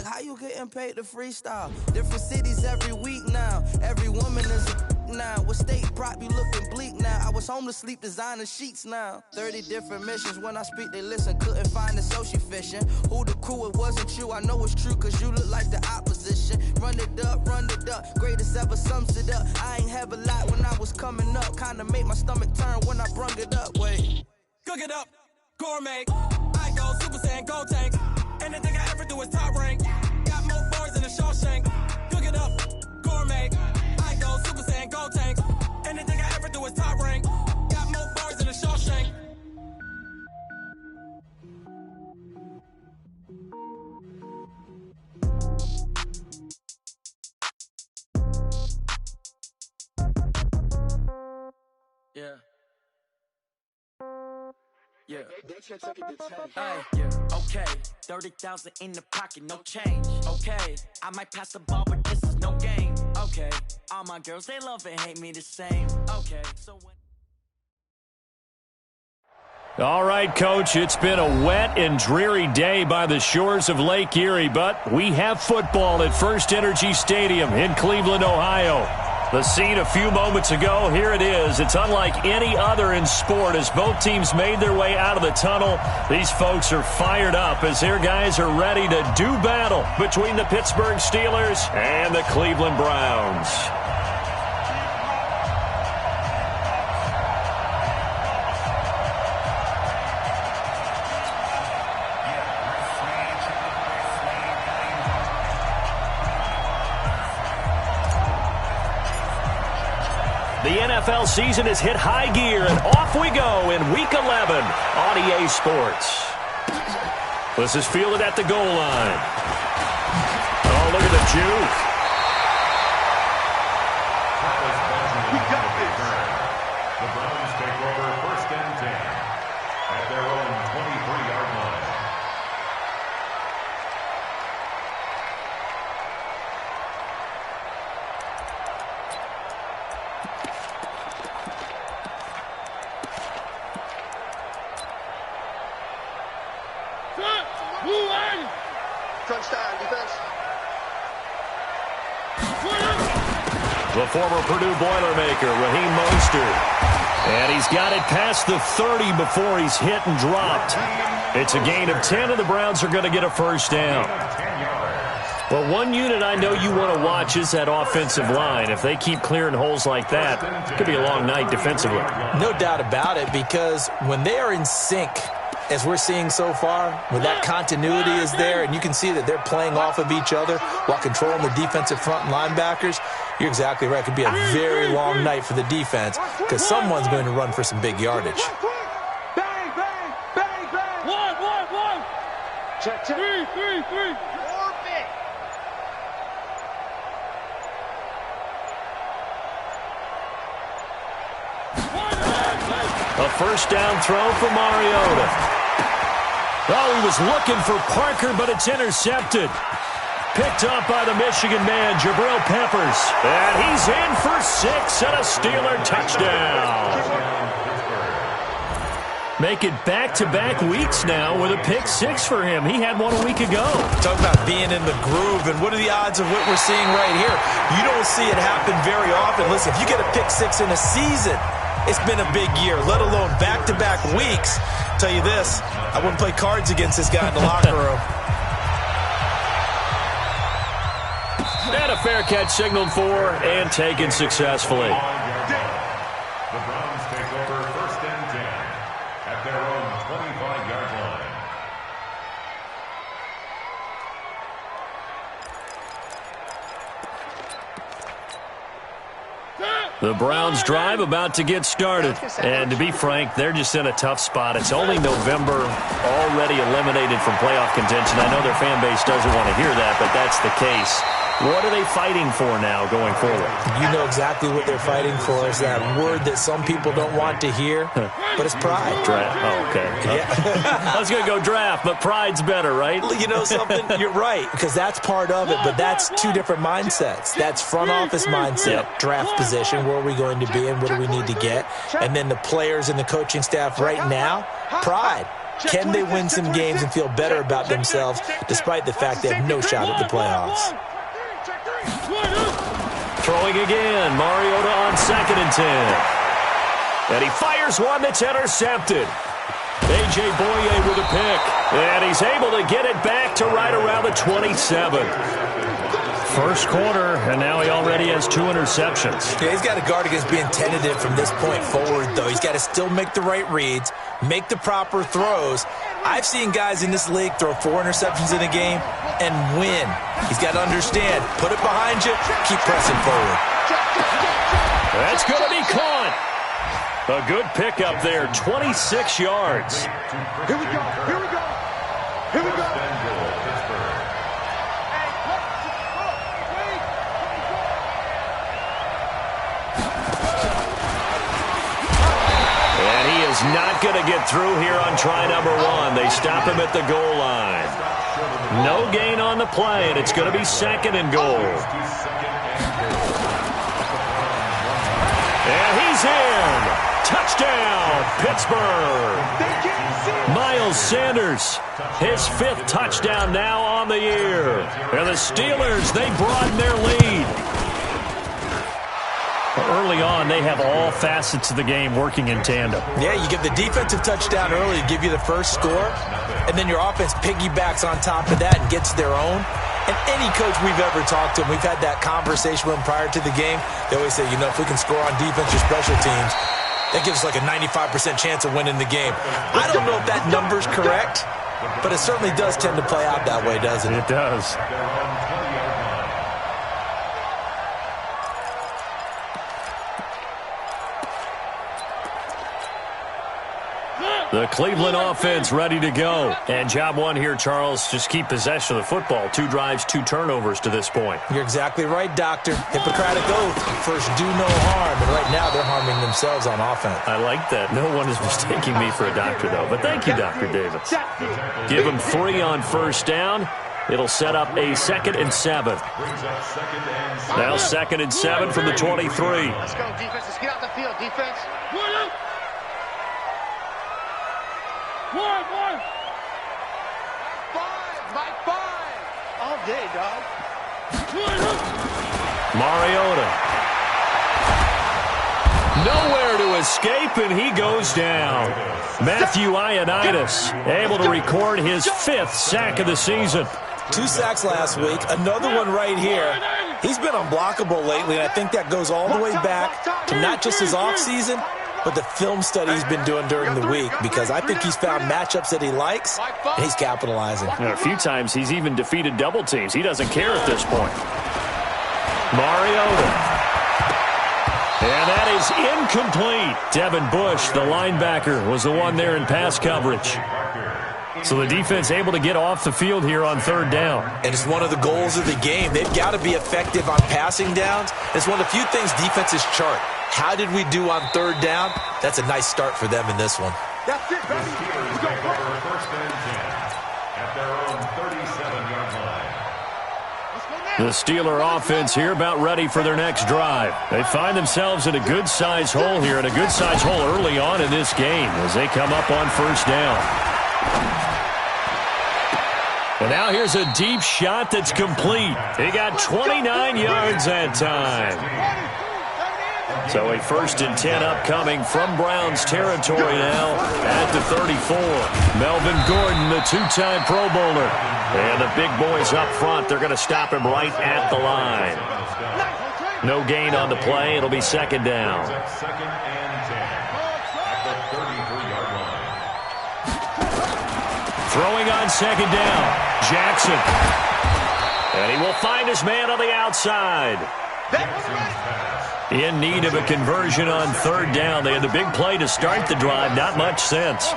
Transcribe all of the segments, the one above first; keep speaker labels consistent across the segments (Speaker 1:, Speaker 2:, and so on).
Speaker 1: how you getting paid to freestyle? Different cities every week now. Every woman is now. What state prop you looking bleak now? I was home to sleep designing sheets now. 30 different missions. When I speak, they listen. Couldn't find it, so she fishing. Who the crew? It wasn't you. I know it's true, cause you look like the opposition. Run it up, run it up. Greatest ever sums it up. I ain't have a lot when I was coming up. Kinda made my stomach turn when I brung it up. Wait.
Speaker 2: Cook it up, gourmet. I go Super Saiyan, go tank. Anything I ever do is top rank. Got more bars than a Shawshank. Cook it up, gourmet. I go Super Saiyan, go tank. Anything I ever do is top rank. Got more bars than a Shawshank.
Speaker 1: Yeah. Yeah.
Speaker 3: Yeah. Okay. 30,000 in the pocket, no change. Okay. I might pass the ball, but this is no game. Okay. All my girls, they love and hate me the same. Okay. So when
Speaker 4: All right, Coach, it's been a wet and dreary day by the shores of Lake Erie, but we have football at First Energy Stadium in Cleveland, Ohio. The scene a few moments ago, here it is. It's unlike any other in sport as both teams made their way out of the tunnel. These folks are fired up as their guys are ready to do battle between the Pittsburgh Steelers and the Cleveland Browns. The NFL season has hit high gear, and off we go in Week 11 on EA Sports. This is fielded at the goal line. Oh, look at the juke.
Speaker 5: He got this. The Browns take over 1st and 10 at their own 23-yard line.
Speaker 6: Crunch time, defense.
Speaker 4: The former Purdue Boilermaker, Raheem Mostert. And he's got it past the 30 before he's hit and dropped. It's a gain of 10, and the Browns are going to get a first down. Well, one unit I know you want to watch is that offensive line. If they keep clearing holes like that, it could be a long night defensively.
Speaker 7: No doubt about it, because when they are in sync, as we're seeing so far, when that continuity is there and you can see that they're playing off of each other while controlling the defensive front and linebackers, you're exactly right. It could be a very long night for the defense because someone's going to run for some big yardage.
Speaker 6: Bang, bang, bang, bang. One. Check. Three. Orbit.
Speaker 4: A first down throw for Mariota. Oh, he was looking for Parker, but it's intercepted. Picked up by the Michigan man, Jabril Peppers. And he's in for 6 and a Steeler touchdown. Make it back-to-back weeks now with a pick 6 for him. He had one a week ago.
Speaker 7: Talk about being in the groove, and what are the odds of what we're seeing right here? You don't see it happen very often. Listen, if you get a pick 6 in a season, it's been a big year, let alone back-to-back weeks. I'll tell you this, I wouldn't play cards against this guy in the locker room.
Speaker 4: And a fair catch signaled for and taken successfully.
Speaker 5: The Browns take over 1st and 10 at their own 25-yard line.
Speaker 4: The Browns drive about to get started. And to be frank, they're just in a tough spot. It's only November, already eliminated from playoff contention. I know their fan base doesn't want to hear that, but that's the case. What are they fighting for now going forward?
Speaker 7: You know exactly what they're fighting for. Is that word that some people don't want to hear, but it's pride.
Speaker 4: Draft. Oh, okay. Yeah. I was going to go draft, but pride's better, right?
Speaker 7: You know something? You're right, because that's part of it, but that's two different mindsets. That's front office mindset, draft position, where are we going to be and what do we need to get? And then the players and the coaching staff right now, pride. Can they win some games and feel better about themselves despite the fact they have no shot at the playoffs?
Speaker 4: Throwing again. Mariota on 2nd and 10. And he fires one that's intercepted. A.J. Boye with a pick. And he's able to get it back to right around the 27. First quarter, and now he already has 2 interceptions.
Speaker 7: Yeah, he's got to guard against being tentative from this point forward, though. He's got to still make the right reads, make the proper throws. I've seen guys in this league throw 4 interceptions in a game and win. He's got to understand, put it behind you, keep pressing forward.
Speaker 4: That's going to be caught. A good pickup there, 26 yards.
Speaker 6: Here we go. Here we go. Here we go.
Speaker 4: And he is not going to get through here on try number 1. They stop him at the goal line. No gain on the play, and it's going to be 2nd and goal. And he's in. Touchdown, Pittsburgh. Miles Sanders, his 5th touchdown now on the year. And the Steelers, they broaden their lead. Early on, they have all facets of the game working in tandem.
Speaker 7: Yeah, you give the defensive touchdown early to give you the first score, and then your offense piggybacks on top of that and gets their own. And any coach we've ever talked to, and we've had that conversation with them prior to the game, they always say, you know, if we can score on defense or special teams, that gives us like a 95% chance of winning the game. I don't know if that number's correct, but it certainly does tend to play out that way, doesn't it?
Speaker 4: It does. The Cleveland offense ready to go. And job 1 here, Charles, just keep possession of the football. 2 drives, 2 turnovers to this point.
Speaker 7: You're exactly right, Doctor. Hippocratic oath. First, do no harm. And right now, they're harming themselves on offense.
Speaker 4: I like that. No one is mistaking me for a doctor, though. But thank you, Dr. Davis. Give him 3 on first down. It'll set up a 2nd and 7. Now 2nd and 7 from the 23.
Speaker 6: Let's go, defense. Let's get out the field, defense. 1. 5. Mike 5. All day, dog.
Speaker 4: Mariota. Nowhere to escape, and he goes down. Matthew Ioannidis able to record his 5th sack of the season.
Speaker 7: 2 sacks last week, another one right here. He's been unblockable lately, and I think that goes all the way back to not just his offseason, but the film study he's been doing during the week, because I think he's found matchups that he likes, and he's capitalizing.
Speaker 4: And a few times he's even defeated double teams. He doesn't care at this point. Mariota. And that is incomplete. Devin Bush, the linebacker, was the one there in pass coverage. So the defense able to get off the field here on 3rd down.
Speaker 7: And it's one of the goals of the game. They've got to be effective on passing downs. It's one of the few things defenses chart. How did we do on 3rd down? That's a nice start for them in this one.
Speaker 6: That's it, baby.
Speaker 5: Steelers take over 1st and 10 at their own 37-yard line.
Speaker 4: The Steeler offense here about ready for their next drive. They find themselves in a good-sized hole here, and a good-sized hole early on in this game as they come up on 1st down. And now here's a deep shot that's complete. He got 29 yards that time. So a 1st and 10 upcoming from Browns territory now at the 34. Melvin Gordon, the 2-time Pro Bowler. And the big boys up front, they're going to stop him right at the line. No gain on the play. It'll be 2nd down.
Speaker 5: 2nd and 10 at the 33-yard line.
Speaker 4: Throwing on 2nd down, Jackson. And he will find his man on the outside. In need of a conversion on 3rd down. They had the big play to start the drive. Not much sense.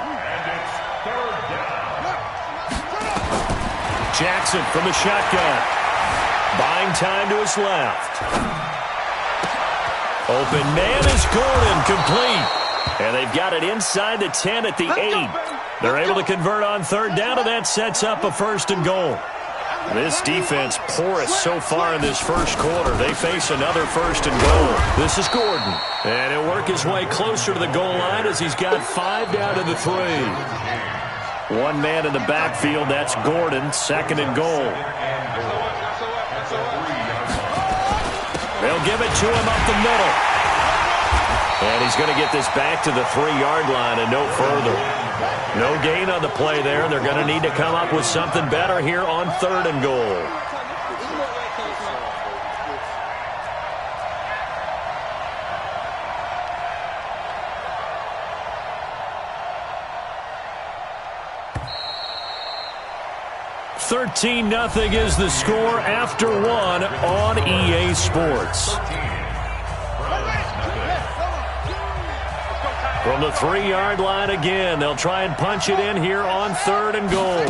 Speaker 4: Jackson from the shotgun. Buying time to his left. Open man is Gordon, complete. And they've got it inside the 10 at the 8. They're able to convert on 3rd down, and that sets up a 1st and goal. This defense porous so far in this first quarter. They face another 1st and goal. This is Gordon. And he'll work his way closer to the goal line as he's got 5 down to the 3. One man in the backfield. That's Gordon. Second and goal. They'll give it to him up the middle. And he's going to get this back to the 3-yard line and no further. No gain on the play there. They're going to need to come up with something better here on third and goal. $13-0 is the score after one on EA Sports. From the 3-yard line again, they'll try and punch it in here on third and goal. And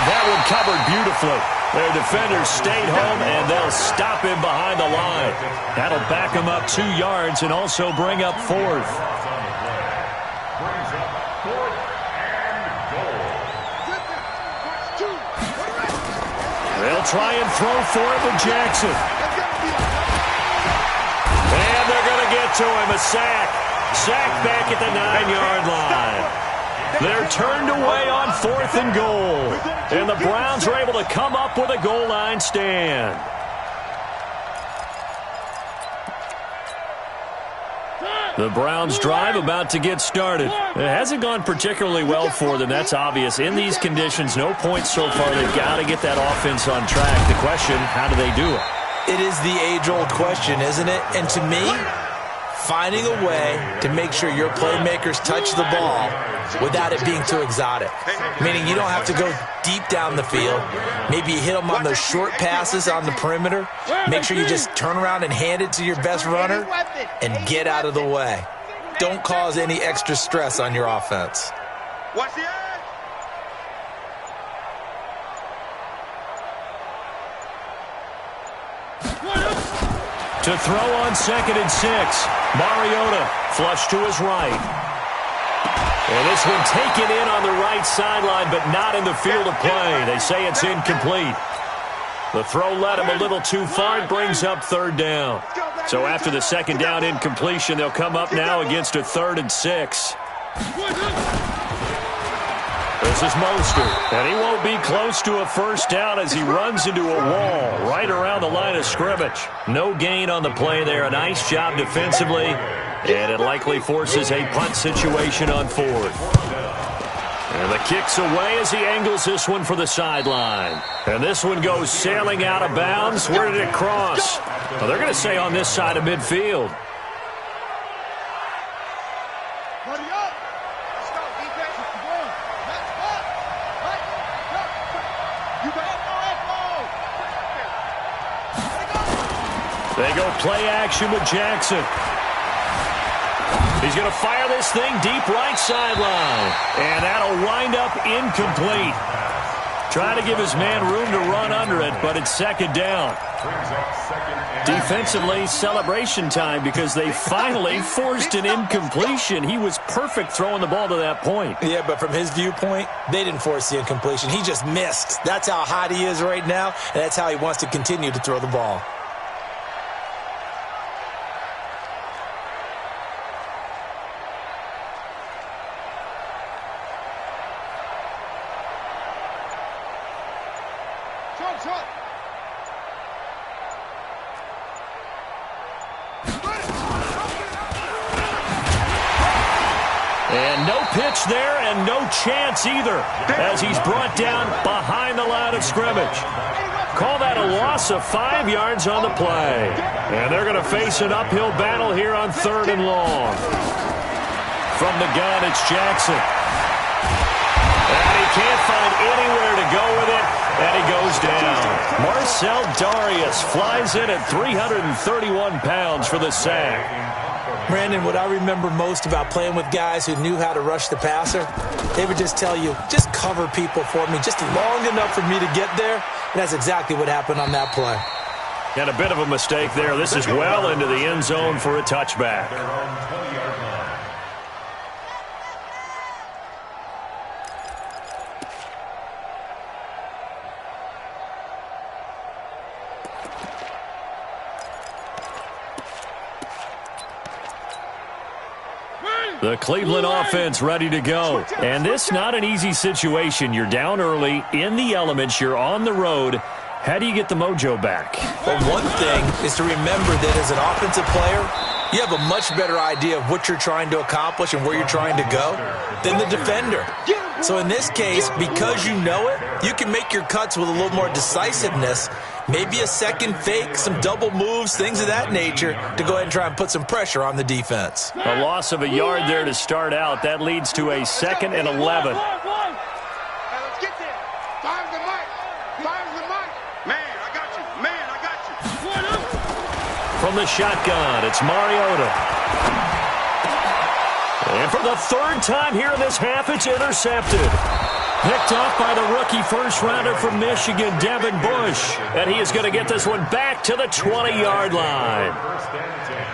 Speaker 4: that one covered beautifully. Their defenders stayed home, and they'll stop him behind the line. That'll back him up 2 yards and also bring up fourth. They'll try and throw for it with Jackson. And they're going to get to him. A sack. Sack back at the 9-yard line. They're turned away on fourth and goal. And the Browns are able to come up with a goal line stand. The Browns drive about to get started. It hasn't gone particularly well for them. That's obvious. In these conditions, no points so far. They've got to get that offense on track. The question, how do they do it?
Speaker 7: It is the age-old question, isn't it? And to me, finding a way to make sure your playmakers touch the ball without it being too exotic. Meaning you don't have to go deep down the field. Maybe you hit them on those short passes on the perimeter. Make sure you just turn around and hand it to your best runner and get out of the way. Don't cause any extra stress on your offense.
Speaker 6: Watch the edge.
Speaker 4: To throw on 2nd and 6. Mariota flush to his right. And this one taken in on the right sideline, but not in the field of play. They say it's incomplete. The throw led him a little too far. It brings up third down. So after the second down incompletion, they'll come up now against a 3rd and 6. This is Mostert, and he won't be close to a first down as he runs into a wall right around the line of scrimmage. No gain on the play there. A nice job defensively, and it likely forces a punt situation on fourth. And the kick's away as he angles this one for the sideline. And this one goes sailing out of bounds. Where did it cross? Well, they're going to say on this side of midfield. They go play action with Jackson. He's going to fire this thing deep right sideline. And that'll wind up incomplete. Trying to give his man room to run under it, but it's second down. Defensively, celebration time because they finally forced an incompletion. He was perfect throwing the ball to that point.
Speaker 7: Yeah, but from his viewpoint, they didn't force the incompletion. He just missed. That's how hot he is right now, and that's how he wants to continue to throw the ball.
Speaker 4: And no pitch there and no chance either as he's brought down behind the line of scrimmage. Call that a loss of 5 yards on the play. And they're going to face an uphill battle here on 3rd and long. From the gun, it's Jackson. And he can't find anywhere to go with it, and he goes down. Marcel Darius flies in at 331 pounds for the sack.
Speaker 7: Brandon, what I remember most about playing with guys who knew how to rush the passer, they would just tell you, just cover people for me, just long enough for me to get there. And that's exactly what happened on that play.
Speaker 4: And a bit of a mistake there. This is well into the end zone for a touchback. The Cleveland offense ready to go. And this not an easy situation. You're down early, in the elements, you're on the road. How do you get the mojo back?
Speaker 7: Well, one thing is to remember that as an offensive player, you have a much better idea of what you're trying to accomplish and where you're trying to go than the defender. So in this case, because you know it, you can make your cuts with a little more decisiveness, maybe a second fake, some double moves, things of that nature, to go ahead and try and put some pressure on the defense.
Speaker 4: A loss of a yard there to start out. That leads to a 2nd and 11. From the shotgun, it's Mariota. And for the 3rd time here in this half, it's intercepted. Picked off by the rookie first-rounder from Michigan, Devin Bush. And he is going to get this one back to the 20-yard line.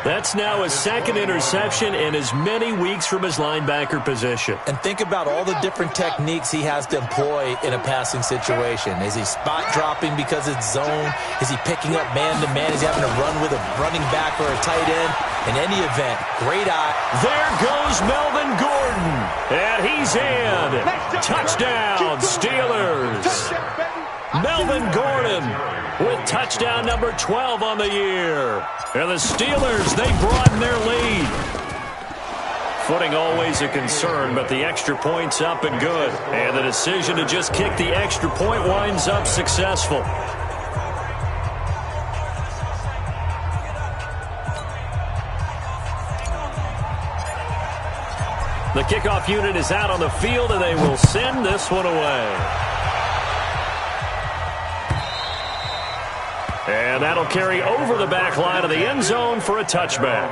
Speaker 4: That's now his 2nd interception in as many weeks from his linebacker position.
Speaker 7: And think about all the different techniques he has to employ in a passing situation. Is he spot dropping because it's zone? Is he picking up man-to-man? Is he having to run with a running back or a tight end? In any event, great eye.
Speaker 4: There goes Melvin Gordon. And he's in. Touchdown, Steelers. Melvin Gordon with touchdown number 12 on the year. And the Steelers, they broaden their lead. Footing always a concern, but the extra point's up and good. And the decision to just kick the extra point winds up successful. The kickoff unit is out on the field, and they will send this one away. And that'll carry over the back line of the end zone for a touchback.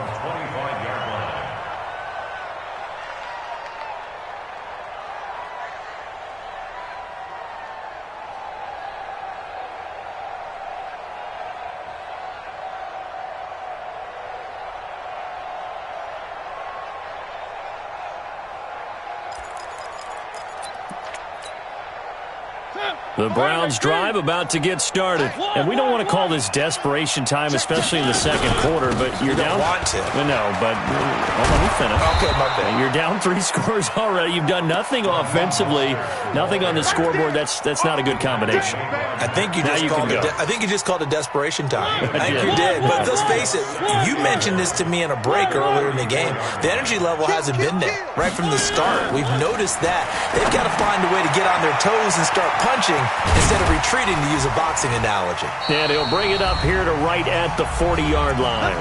Speaker 4: The Browns drive about to get started. And we don't want to call this desperation time, especially in the 2nd quarter, but you're down.
Speaker 7: You don't want to.
Speaker 4: No, but let me finish.
Speaker 7: Okay, my bad.
Speaker 4: You're down 3 scores already. You've done nothing offensively, nothing on the scoreboard. That's not a good combination.
Speaker 7: I think you just called it desperation time. I think you did. But let's face it, you mentioned this to me in a break earlier in the game. The energy level hasn't been there right from the start. We've noticed that. They've got to find a way to get on their toes and start punching instead of retreating, to use a boxing analogy.
Speaker 4: And he'll bring it up here to right at the 40-yard line.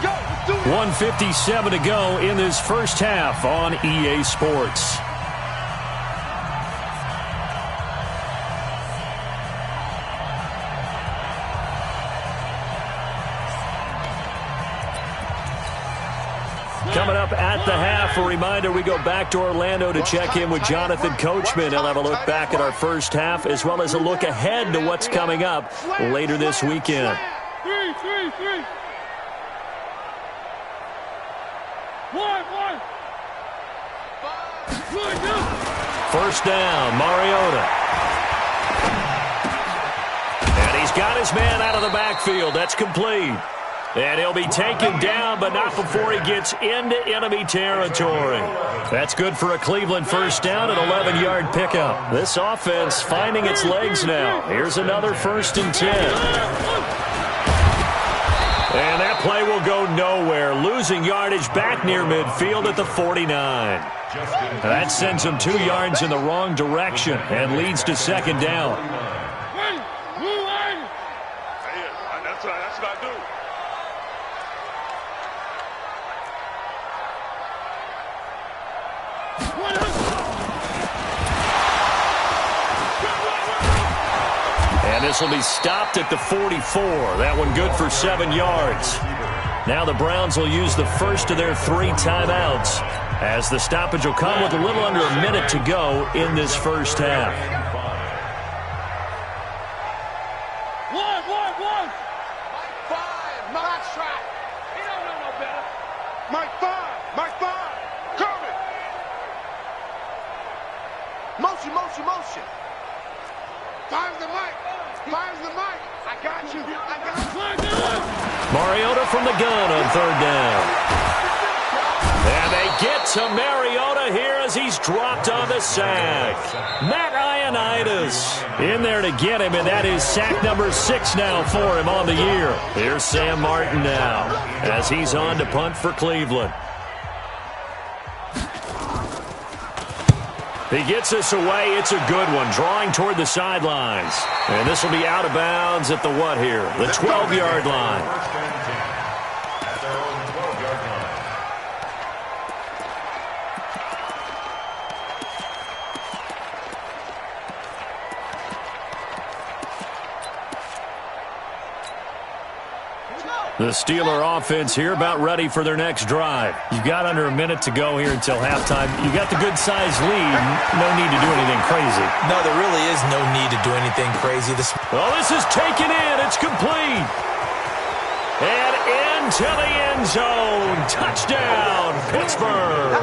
Speaker 4: 1:57 to go in this first half on EA Sports. Coming up at the half, a reminder, we go back to Orlando to check in with Jonathan Coachman. He'll have a look back at our first half as well as a look ahead to what's coming up later this weekend. First down, Mariota. And he's got his man out of the backfield. That's complete. And he'll be taken down, but not before he gets into enemy territory. That's good for a Cleveland first down, an 11-yard pickup. This offense finding its legs now. Here's another 1st and 10. And that play will go nowhere. Losing yardage back near midfield at the 49. That sends him 2 yards in the wrong direction and leads to 2nd down.
Speaker 6: That's what I do.
Speaker 4: And this will be stopped at the 44. That one good for 7 yards. Now the Browns will use the first of their 3 timeouts, as the stoppage will come with a little under a minute to go in this first half.
Speaker 6: Mike 5. He don't know no better. Mike 5. Coming. Motion. Five's the mic. I got you.
Speaker 4: Mariota from the gun on 3rd down. And they get to Mariota here as he's dropped on the sack. Matt Ioannidis in there to get him, and that is sack number 6 now for him on the year. Here's Sam Martin now as he's on to punt for Cleveland. He gets this away. It's a good one, drawing toward the sidelines. And this will be out of bounds at the what here? The 12-yard line.
Speaker 5: First and 10 at their own 12-yard line.
Speaker 4: The Steeler offense here about ready for their next drive. You've got under a minute to go here until halftime. You got the good-sized lead. No need to do anything crazy.
Speaker 7: No, there really is no need to do anything crazy.
Speaker 4: This is taken in. It's complete. And into the end zone. Touchdown, Pittsburgh.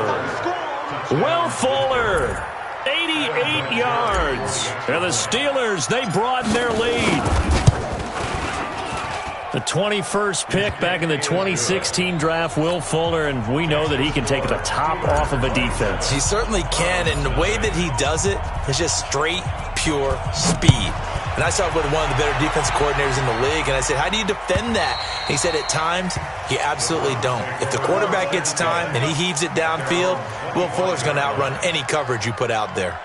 Speaker 4: Will Fuller, 88 yards. And the Steelers, they broaden their lead. The 21st pick back in the 2016 draft, Will Fuller, and we know that he can take the top off of a defense.
Speaker 7: He certainly can, and the way that he does it is just straight, pure speed. And I saw it with one of the better defensive coordinators in the league, and I said, how do you defend that? And he said, at times, you absolutely don't. If the quarterback gets time and he heaves it downfield, Will Fuller's going to outrun any coverage you put out there.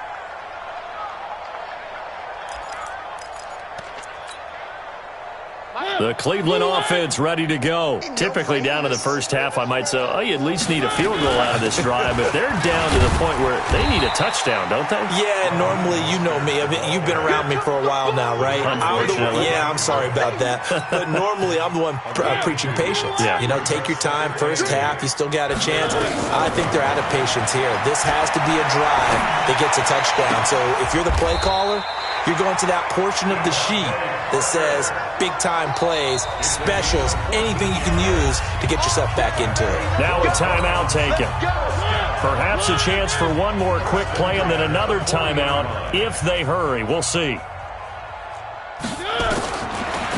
Speaker 4: The Cleveland offense ready to go. Typically down to the first half, I might say, oh, you at least need a field goal out of this drive. But they're down to the point where they need a touchdown, don't they?
Speaker 7: Yeah, normally, you know me. You've been around me for a while now, right?
Speaker 4: Unfortunately.
Speaker 7: I'm sorry about that. But normally, I'm the one preaching patience.
Speaker 4: Yeah.
Speaker 7: You know, take your time. First half, you still got a chance. I think they're out of patience here. This has to be a drive that gets a touchdown. So if you're the play caller, you're going to that portion of the sheet that says big-time plays, specials, anything you can use to get yourself back into it.
Speaker 4: Now a timeout taken. Perhaps a chance for one more quick play and then another timeout if they hurry. We'll see.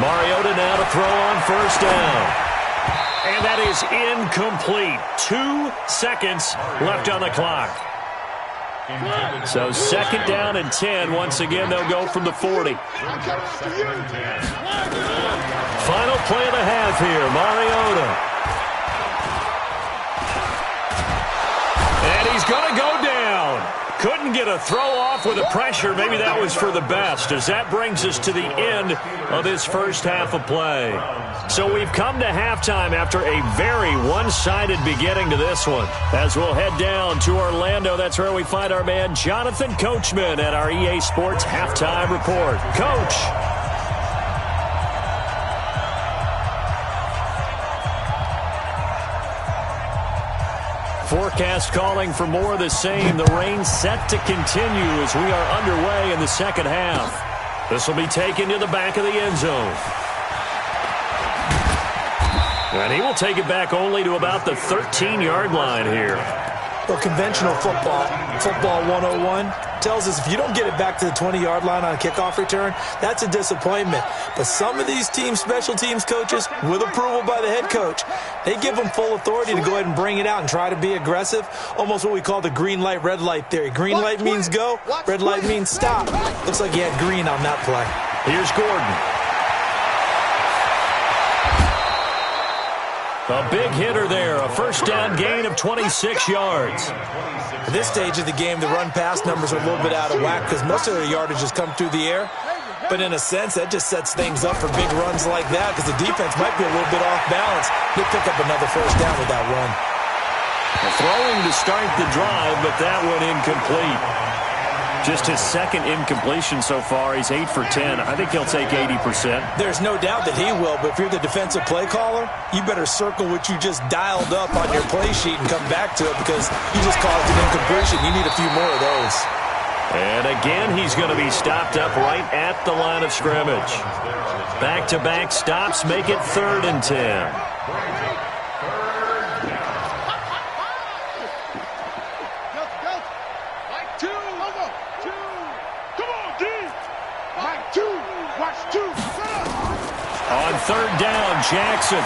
Speaker 4: Mariota now to throw on first down. And that is incomplete. 2 seconds left on the clock. So second down and 10. Once again, they'll go from the 40. Final play of the half here. Mariota. And he's going to go down. Couldn't get a throw off with the pressure. Maybe that was for the best, as that brings us to the end of this first half of play. So we've come to halftime after a very one-sided beginning to this one. As we'll head down to Orlando, that's where we find our man Jonathan Coachman at our EA Sports Halftime Report. Coach. Forecast calling for more of the same. The rain set to continue as we are underway in the second half. This will be taken to the back of the end zone. And he will take it back only to about the 13-yard line here.
Speaker 7: Well, conventional football 101, tells us if you don't get it back to the 20-yard line on a kickoff return, that's a disappointment. But some of these special teams coaches, with approval by the head coach, they give them full authority to go ahead and bring it out and try to be aggressive. Almost what we call the green light, red light theory. Green light means go, red light means stop. Looks like he had green on that play.
Speaker 4: Here's Gordon. A big hitter there, a first down gain of 26 yards.
Speaker 7: At this stage of the game, the run-pass numbers are a little bit out of whack because most of their yardage has come through the air. But in a sense, that just sets things up for big runs like that because the defense might be a little bit off balance. He'll pick up another first down with that run.
Speaker 4: Throwing to start the drive, but that one incomplete. Just his second incompletion so far. He's 8 for 10. I think he'll take 80%.
Speaker 7: There's no doubt that he will, but if you're the defensive play caller, you better circle what you just dialed up on your play sheet and come back to it because you just caused an incompletion. You need a few more of those.
Speaker 4: And again, he's going to be stopped up right at the line of scrimmage. Back-to-back stops make it 3rd and 10. On 3rd down, Jackson.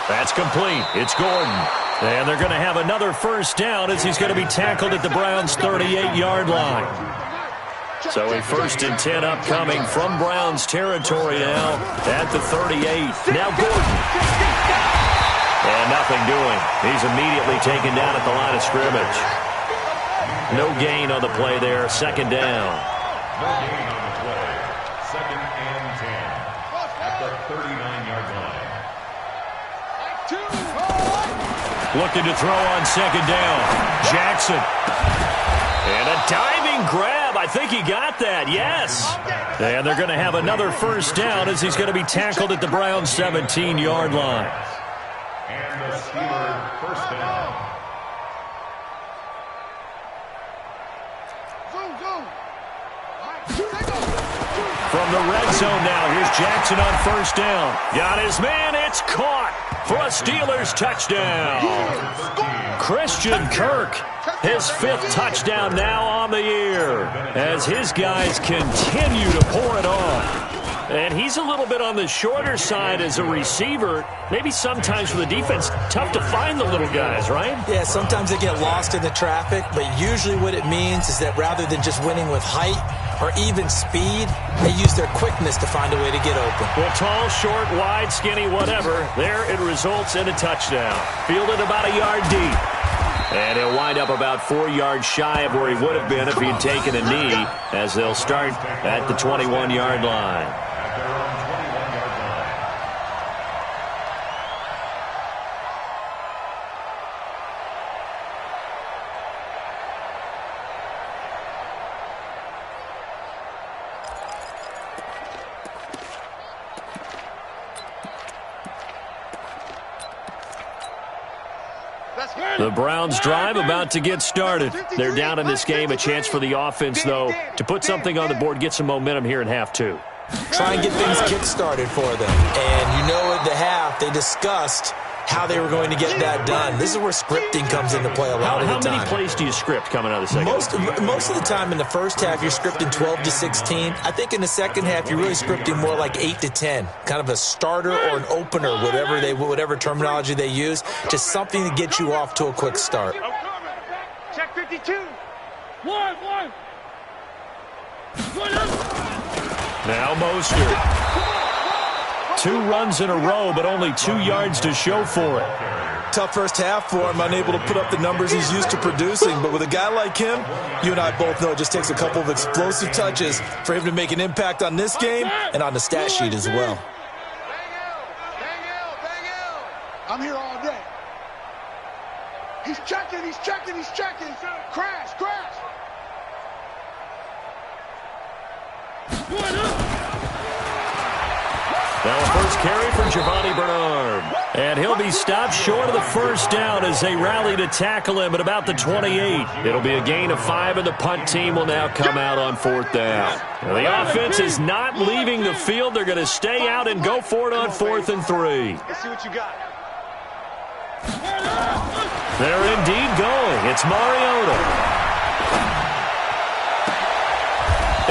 Speaker 4: That's complete. It's Gordon. And they're going to have another first down as he's going to be tackled at the Browns' 38-yard line. So a 1st and 10 upcoming from Browns territory now at the 38. Now Gordon. And nothing doing. He's immediately taken down at the line of scrimmage. No gain on the play there. 2nd down.
Speaker 5: No gain on the play. 2nd and 10 at the 39-yard line.
Speaker 4: Looking to throw on 2nd down. Jackson. And a diving grab. I think he got that. Yes. And they're going to have another first down as he's going to be tackled at the Browns' 17-yard line.
Speaker 5: And the Steelers' first down.
Speaker 4: From the red zone now, here's Jackson on 1st down. Got his man, it's caught for a Steelers touchdown. Christian Kirk, his 5th touchdown now on the year as his guys continue to pour it on. And he's a little bit on the shorter side as a receiver. Maybe sometimes for the defense, tough to find the little guys, right?
Speaker 7: Yeah, sometimes they get lost in the traffic, but usually what it means is that rather than just winning with height or even speed, they use their quickness to find a way to get open.
Speaker 4: Well, tall, short, wide, skinny, whatever, there it results in a touchdown. Fielded about a yard deep. And he'll wind up about 4 yards shy of where he would have been if he'd taken a knee, as they'll start at the 21-yard line.
Speaker 5: At their own 21-yard line.
Speaker 4: The Browns drive about to get started. They're down in this game. A chance for the offense, though, to put something on the board, get some momentum here in half 2.
Speaker 7: Try and get things kick-started for them. And you know at the half, they discussed how they were going to get that done. This is where scripting comes into play a lot of the time.
Speaker 4: How many plays do you script coming out of the second?
Speaker 7: Most of the time in the first half, you're scripting 12 to 16. I think in the second half, you're really scripting more like 8 to 10. Kind of a starter or an opener, whatever terminology they use. Just something to get you off to a quick start.
Speaker 6: Check 52. One.
Speaker 4: Now Mostert. 2 runs in a row, but only 2 yards to show for it.
Speaker 7: Tough first half for him, unable to put up the numbers he's used to producing. But with a guy like him, you and I both know it just takes a couple of explosive touches for him to make an impact on this game and on the stat sheet as well.
Speaker 6: I'm here all day. He's checking. Crash.
Speaker 4: Now a first carry for Giovanni Bernard. And he'll be stopped short of the first down as they rally to tackle him at about the 28. It'll be a gain of 5, and the punt team will now come out on 4th down. Now the offense is not leaving the field. They're going to stay out and go for it on 4th and 3.
Speaker 6: Let's see what you got.
Speaker 4: They're indeed going. It's Mariota.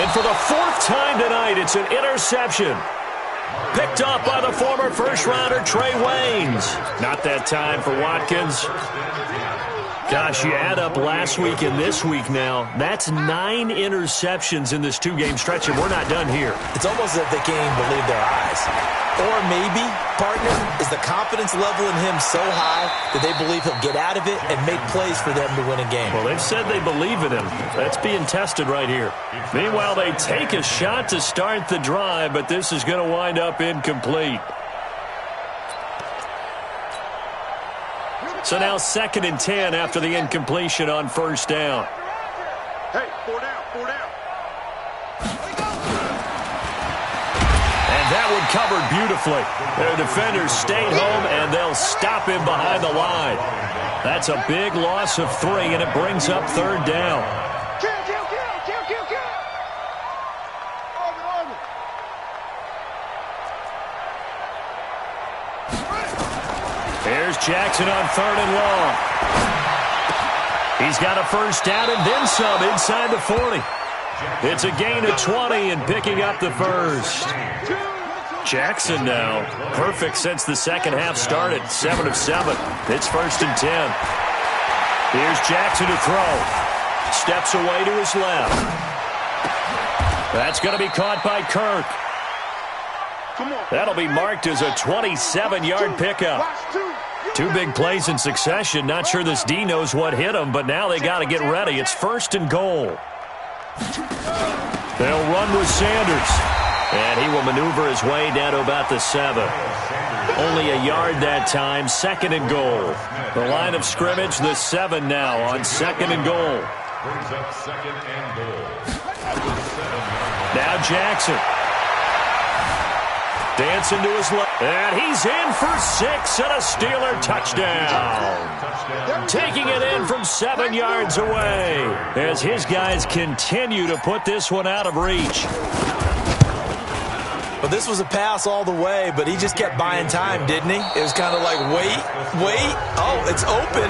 Speaker 4: And for the 4th time tonight, it's an interception. Picked up by the former first-rounder Trey Waynes. Not that time for Watkins. Gosh, you add up last week and this week now, that's 9 interceptions in this 2-game stretch, and we're not done here.
Speaker 7: It's almost as if they can't even believe their eyes. Or maybe, partner, is the confidence level in him so high that they believe he'll get out of it and make plays for them to win a game.
Speaker 4: Well, they've said they believe in him. That's being tested right here. Meanwhile, they take a shot to start the drive, but this is going to wind up incomplete. So now 2nd and 10 after the incompletion on first down.
Speaker 6: Hey, 4 down.
Speaker 4: And that one covered beautifully. Their defenders stayed home, and they'll stop him behind the line. That's a big loss of 3, and it brings up 3rd down.
Speaker 6: Kill.
Speaker 4: Here's Jackson on 3rd and long. He's got a first down and then some inside the 40. It's a gain of 20 and picking up the first. Jackson now. Perfect since the second half started. 7 of 7. It's 1st and 10. Here's Jackson to throw. Steps away to his left. That's going to be caught by Kirk. That'll be marked as a 27-yard pickup. 2 big plays in succession. Not sure this D knows what hit him, but now they got to get ready. It's 1st and goal. They'll run with Sanders. And he will maneuver his way down to about the 7. Only a yard that time. 2nd and goal. The line of scrimmage, the 7 now on 2nd and goal.
Speaker 5: Brings up 2nd and goal.
Speaker 4: Now Jackson. Dancing to his left. And he's in for 6 and a Steeler touchdown. Taking it in from 7 yards away as his guys continue to put this one out of reach.
Speaker 7: Well, this was a pass all the way, but he just kept buying time, didn't he? It was kind of like, wait. Oh, it's open.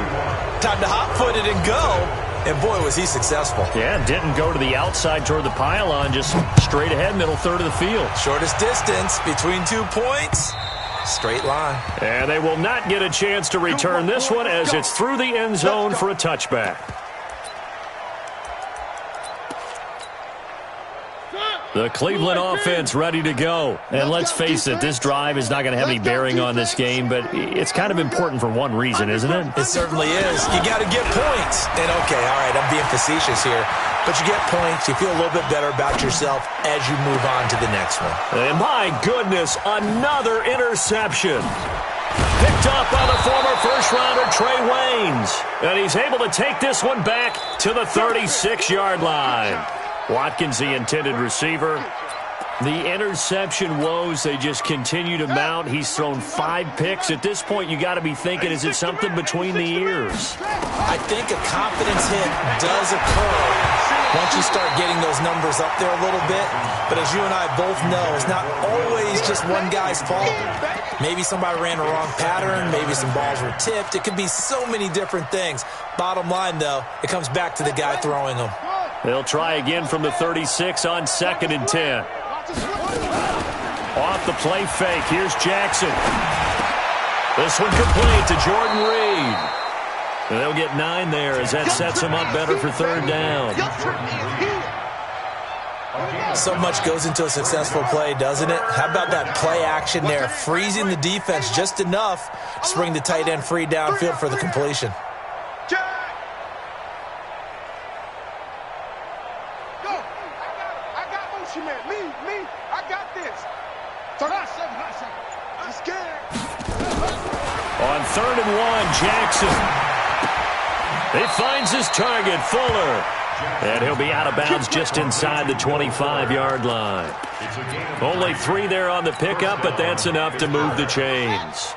Speaker 7: Time to hot-foot it and go. And, boy, was he successful.
Speaker 4: Yeah, didn't go to the outside toward the pylon, just straight ahead, middle third of the field.
Speaker 7: Shortest distance between 2 points. Straight line.
Speaker 4: And they will not get a chance to return this one as it's through the end zone for a touchback. The Cleveland offense ready to go. And let's face it, this drive is not going to have any bearing on this game, but it's kind of important for one reason, isn't it?
Speaker 7: It certainly is. You got to get points. And, okay, all right, I'm being facetious here. But you get points, you feel a little bit better about yourself as you move on to the next one.
Speaker 4: And my goodness, another interception. Picked up by the former first-rounder Trey Waynes. And he's able to take this one back to the 36-yard line. Watkins, the intended receiver. The interception woes, they just continue to mount. He's thrown 5 picks. At this point, you got to be thinking, is it something between the ears?
Speaker 7: I think a confidence hit does occur once you start getting those numbers up there a little bit. But as you and I both know, it's not always just one guy's fault. Maybe somebody ran a wrong pattern. Maybe some balls were tipped. It could be so many different things. Bottom line, though, it comes back to the guy throwing them.
Speaker 4: They'll try again from the 36 on 2nd and 10. Off the play fake. Here's Jackson. This one complete to Jordan Reed. And they'll get 9 there as that sets them up better for 3rd down.
Speaker 7: So much goes into a successful play, doesn't it? How about that play action there, freezing the defense just enough to bring the tight end free downfield for the completion.
Speaker 4: On 3rd and 1, Jackson. He finds his target, Fuller. And he'll be out of bounds just inside the 25-yard line. Only 3 there on the pickup, but that's enough to move the chains.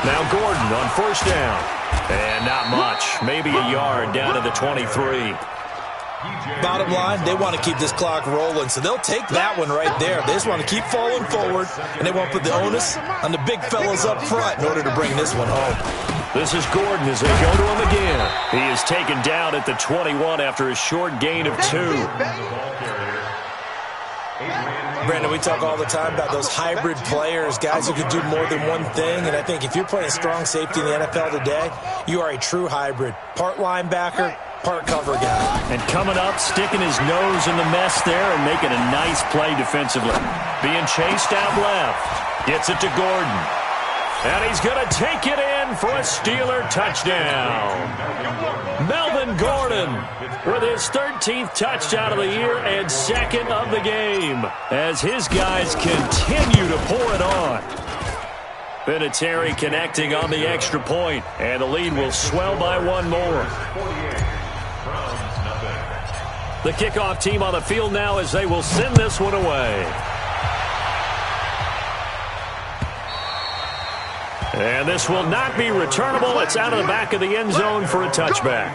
Speaker 4: Now Gordon on 1st down. And not much. Maybe a yard down to the 23.
Speaker 7: Bottom line, they want to keep this clock rolling, so they'll take that one right there. They just want to keep falling forward, and they want to put the onus on the big fellas up front in order to bring this one home.
Speaker 4: This is Gordon as they go to him again. He is taken down at the 21 after a short gain of 2.
Speaker 7: Brandon, we talk all the time about those hybrid players, guys who can do more than one thing, and I think if you're playing strong safety in the NFL today, you are a true hybrid. Part linebacker, part cover guy.
Speaker 4: And coming up, sticking his nose in the mess there and making a nice play defensively. Being chased out left. Gets it to Gordon. And he's going to take it in for a Steeler touchdown. Melvin Gordon with his 13th touchdown of the year and 2nd of the game as his guys continue to pour it on. Vinatieri connecting on the extra point, and the lead will swell by 1 more. The kickoff team on the field now as they will send this one away. And this will not be returnable. It's out of the back of the end zone for a touchback.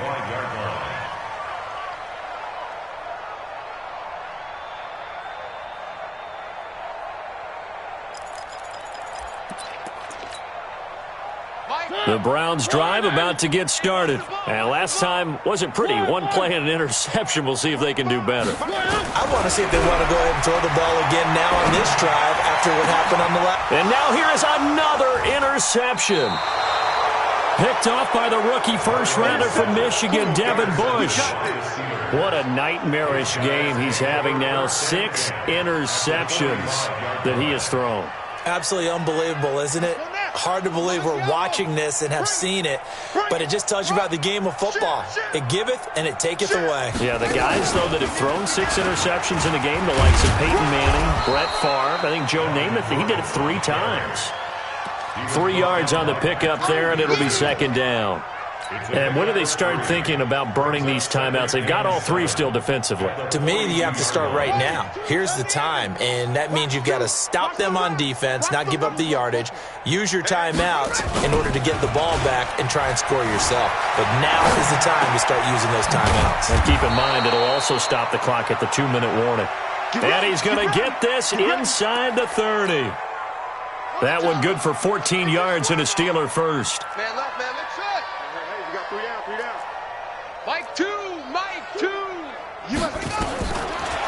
Speaker 4: The The Browns drive about to get started. And last time wasn't pretty. One play and an interception. We'll see if they can do better.
Speaker 7: I want to see if they want to go ahead and throw the ball again now on this drive after what happened on the last.
Speaker 4: And now here is another interception. Picked off by the rookie first-rounder from Michigan, Devin Bush. What a nightmarish game he's having now. 6 interceptions that he has thrown.
Speaker 7: Absolutely unbelievable, isn't it? Hard to believe we're watching this and have seen it, but it just tells you about the game of football. It giveth and it taketh away.
Speaker 4: Yeah, the guys, though, that have thrown 6 interceptions in a game, the likes of Peyton Manning, Brett Favre, I think Joe Namath, he did it 3 times. 3 yards on the pickup there, and it'll be second down. And when do they start thinking about burning these timeouts? They've got all 3 still defensively.
Speaker 7: To me, you have to start right now. Here's the time, and that means you've got to stop them on defense, not give up the yardage, use your timeouts in order to get the ball back and try and score yourself. But now is the time to start using those timeouts.
Speaker 4: And keep in mind, it'll also stop the clock at the 2-minute warning. And he's going to get this inside the 30. That one good for 14 yards and a Steeler first.
Speaker 6: Man left, man left side. Hey, you got 3 down, 3 down. Mike 2, Mike 2. You must go.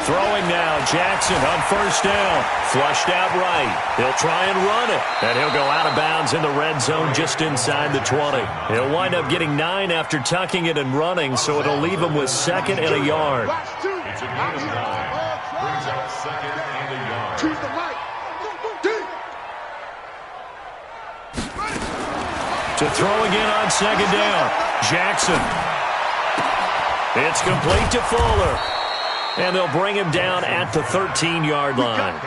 Speaker 4: Throwing now, Jackson on first down. Flushed out right. He'll try and run it. And he'll go out of bounds in the red zone just inside the 20. He'll wind up getting 9 after tucking it and running, so it'll leave him with 2nd and a yard.
Speaker 5: It's a gain of 9. Brings out 2nd and a yard.
Speaker 6: Choose the right.
Speaker 4: To throw again on second down. Jackson. It's complete to Fuller. And they'll bring him down at the 13-yard line.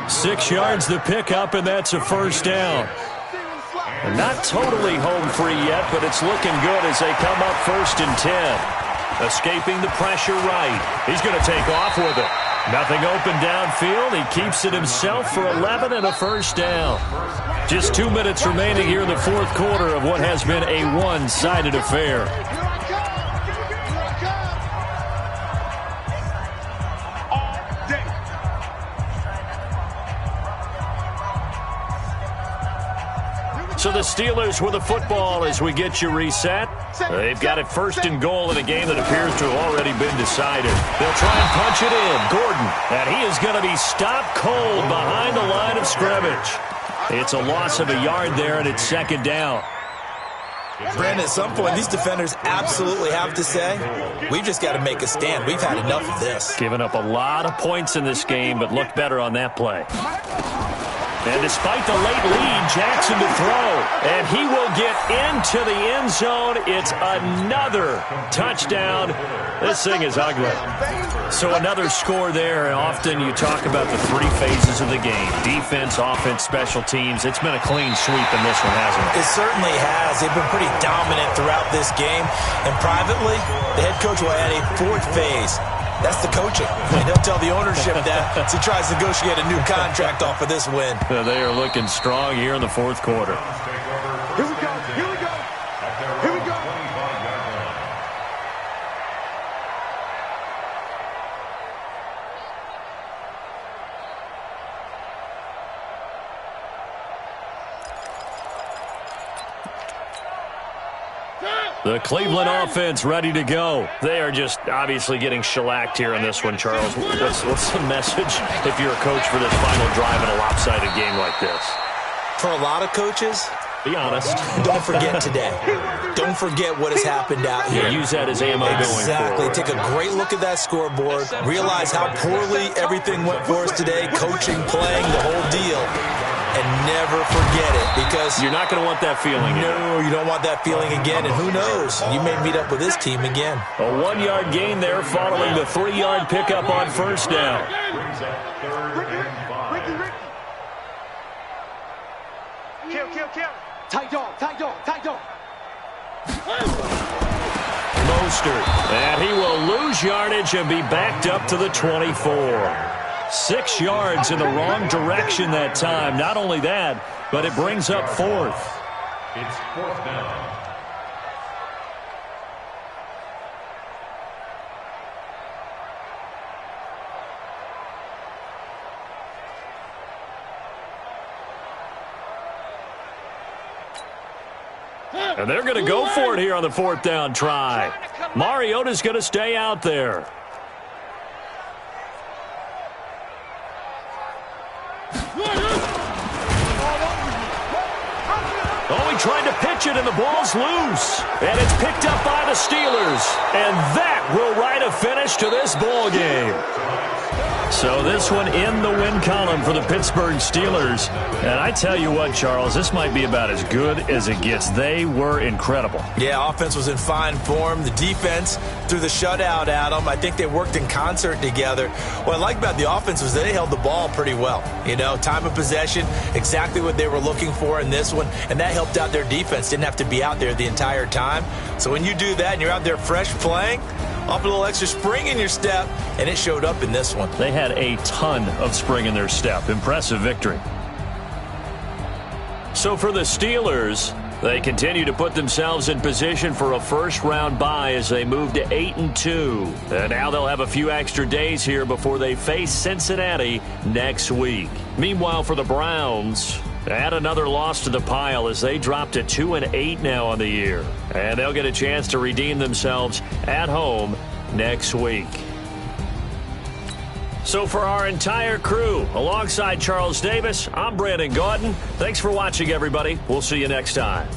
Speaker 4: 6 yards the pickup, and that's a first down. And not totally home free yet, but it's looking good as they come up 1st and 10. Escaping the pressure right. He's going to take off with it. Nothing open downfield. He keeps it himself for 11 and a first down. Just 2 minutes remaining here in the 4th quarter of what has been a one-sided affair. So the Steelers with the football as we get you reset. They've got it 1st and goal in a game that appears to have already been decided. They'll try and punch it in. Gordon, and he is going to be stopped cold behind the line of scrimmage. It's a loss of a yard there, and it's 2nd down.
Speaker 7: Brandon, at some point, these defenders absolutely have to say, we've just got to make a stand. We've had enough of this.
Speaker 4: Giving up a lot of points in this game, but looked better on that play. And despite the late lead, Jackson to throw. And he will get into the end zone. It's another touchdown. This thing is ugly. So another score there. Often you talk about the 3 phases of the game. Defense, offense, special teams. It's been a clean sweep in this one, hasn't it?
Speaker 7: It certainly has. They've been pretty dominant throughout this game. And privately, the head coach will add a 4th phase. That's the coaching. And he'll tell the ownership that as he tries to negotiate a new contract off of this win.
Speaker 4: They are looking strong here in the 4th quarter.
Speaker 6: Here we go. Here we go. Here we go.
Speaker 4: The Cleveland offense ready to go. They are just obviously getting shellacked here in this one, Charles. What's the message if you're a coach for this final drive in a lopsided game like this?
Speaker 7: For a lot of coaches,
Speaker 4: be honest.
Speaker 7: Don't forget today. Don't forget what has happened out here.
Speaker 4: Yeah, use that as ammo going forward.
Speaker 7: Exactly. Take a great look at that scoreboard. Realize how poorly everything went for us today. Coaching, playing, the whole deal. And never forget it, because
Speaker 4: you're not going to want that feeling again.
Speaker 7: No, you don't want that feeling again. And who knows? You may meet up with this team again.
Speaker 4: A 1-yard gain there following the 3-yard pickup on first down.
Speaker 6: Kill. Tight dog.
Speaker 4: Mostert, and he will lose yardage and be backed up to the 24. 6 yards in the wrong direction that time. Not only that, but it brings up 4th.
Speaker 5: It's 4th down.
Speaker 4: And they're going to go for it here on the 4th down try. Mariota's going to stay out there. Oh, he tried to pitch it, and the ball's loose. And it's picked up by the Steelers. And that will write a finish to this ball game. So this one in the win column for the Pittsburgh Steelers. And I tell you what, Charles, this might be about as good as it gets. They were incredible. Yeah, offense was in fine form. The defense threw the shutout at them. I think they worked in concert together. What I like about the offense was they held the ball pretty well. You know, time of possession, exactly what they were looking for in this one. And that helped out their defense. Didn't have to be out there the entire time. So when you do that and you're out there fresh playing, off a little extra spring in your step, and it showed up in this one. They had a ton of spring in their step. Impressive victory. So for the Steelers, they continue to put themselves in position for a first-round bye as they move to 8-2. And now they'll have a few extra days here before they face Cincinnati next week. Meanwhile, for the Browns, add another loss to the pile as they drop to 2-8 now on the year. And they'll get a chance to redeem themselves at home next week. So for our entire crew, alongside Charles Davis, I'm Brandon Gaudin. Thanks for watching, everybody. We'll see you next time.